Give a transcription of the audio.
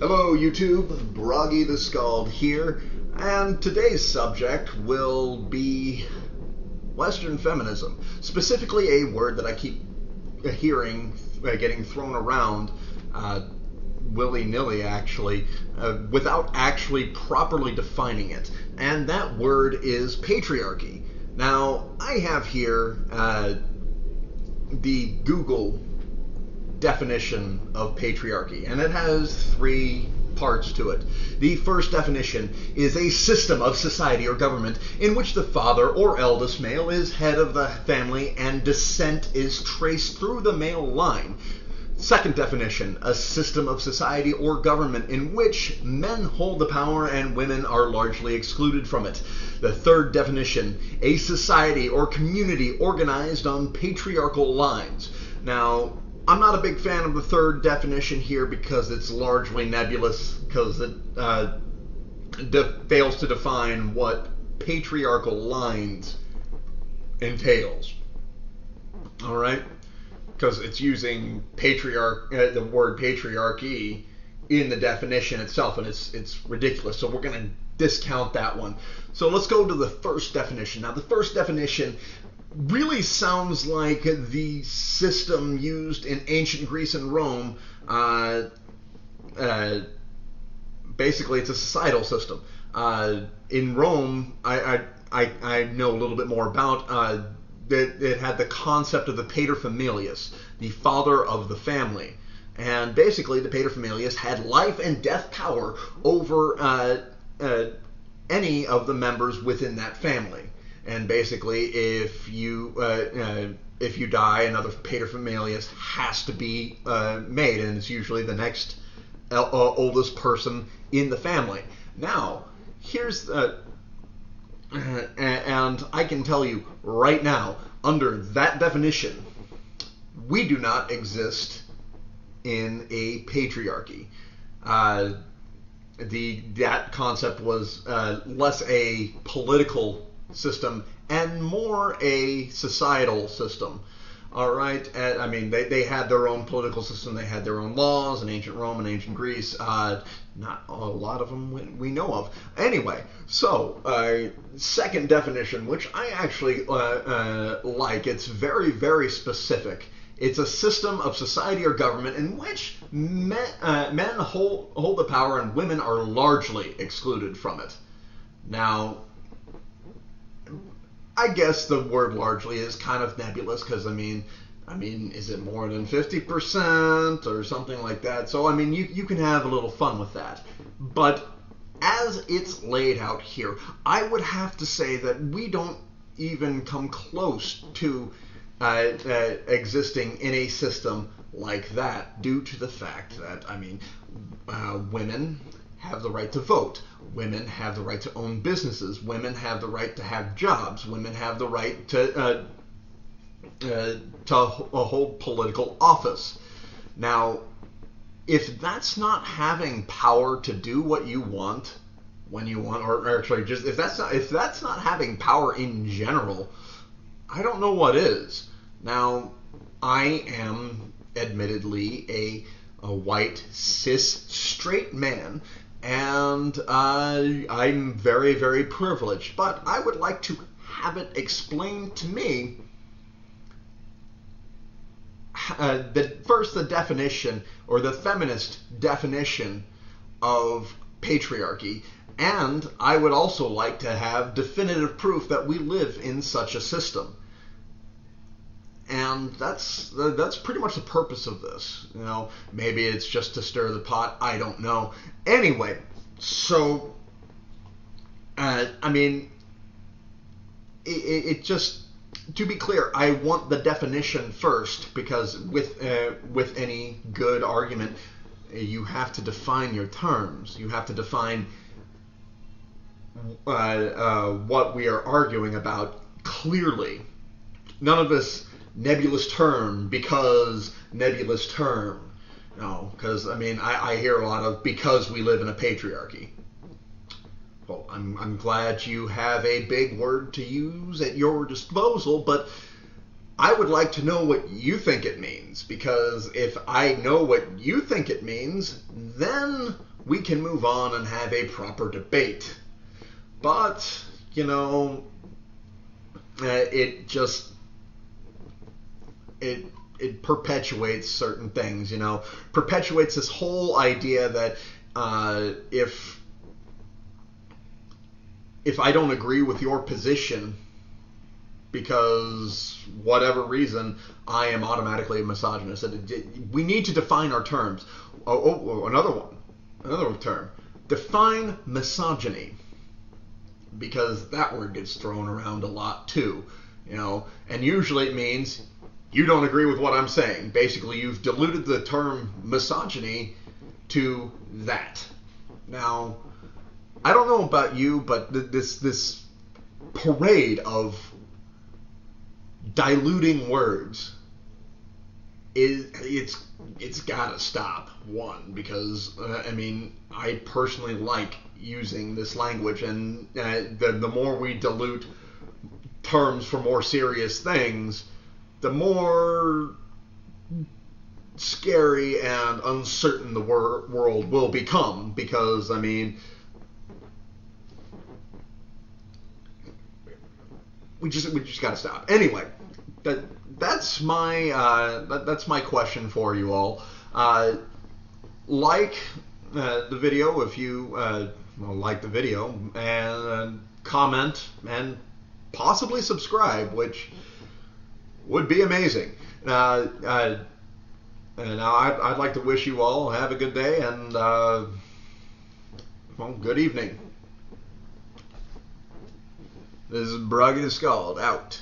Hello YouTube, Broggy the Scald here, and today's subject will be Western feminism, specifically a word that I keep hearing getting thrown around willy-nilly actually, without actually properly defining it, and that word is patriarchy. Now, I have here the Google definition of patriarchy, and it has three parts to it. The first definition is a system of society or government in which the father or eldest male is head of the family and descent is traced through the male line. Second definition, a system of society or government in which men hold the power and women are largely excluded from it. The third definition, a society or community organized on patriarchal lines. Now, I'm not a big fan of the third definition here because it's largely nebulous, because it fails to define what patriarchal lines entails. All right? Because it's using the word patriarchy in the definition itself, and it's ridiculous. So we're going to discount that one. So let's go to the first definition. Now, the first definition really sounds like the system used in ancient Greece and Rome. Basically, it's a societal system. In Rome, I know a little bit more about. It had the concept of the paterfamilias, the father of the family. And basically, the paterfamilias had life and death power over any of the members within that family. And basically, if you die, another paterfamilias has to be made, and it's usually the next oldest person in the family. Now, here's and I can tell you right now, under that definition, we do not exist in a patriarchy. That concept was less a political system and more a societal system. All right, I mean, they had their own political system, they had their own laws in ancient Rome and ancient Greece. Not a lot of them we know of. Anyway, so second definition, which I actually like. It's very, very specific. It's a system of society or government in which men hold the power and women are largely excluded from it. Now, I guess the word largely is kind of nebulous because, I mean, is it more than 50% or something like that? So, I mean, you can have a little fun with that. But as it's laid out here, I would have to say that we don't even come close to existing in a system like that due to the fact that, I mean, women have the right to vote. Women have the right to own businesses. Women have the right to have jobs. Women have the right to hold political office. Now, if that's not having power to do what you want when you want, or actually, just if that's not having power in general, I don't know what is. Now, I am admittedly a white cis straight man. And I'm very, very privileged, but I would like to have it explained to me. The definition, or the feminist definition of patriarchy, and I would also like to have definitive proof that we live in such a system. And that's pretty much the purpose of this. You know, maybe it's just to stir the pot. I don't know. Anyway, so I mean, it just, to be clear, I want the definition first, because with any good argument, you have to define your terms. You have to define what we are arguing about clearly. None of this nebulous term, because nebulous term. No, because, I mean, I hear a lot of because we live in a patriarchy. Well, I'm glad you have a big word to use at your disposal, but I would like to know what you think it means, because if I know what you think it means, then we can move on and have a proper debate. But, you know, it perpetuates certain things, you know, perpetuates this whole idea that if I don't agree with your position, because whatever reason, I am automatically a misogynist. We need to define our terms. Another term. Define misogyny, because that word gets thrown around a lot too, you know, and usually it means you don't agree with what I'm saying. Basically, you've diluted the term misogyny to that. Now, I don't know about you, but this parade of diluting words it's got to stop. One, because I mean, I personally like using this language, and the more we dilute terms for more serious things, the more scary and uncertain the world will become. Because I mean, we just got to stop. Anyway, that's my question for you all. Like the video if you like the video, and comment and possibly subscribe, which would be amazing. And now I'd like to wish you all have a good day, and well, good evening. This is Bruggy the Scald, out.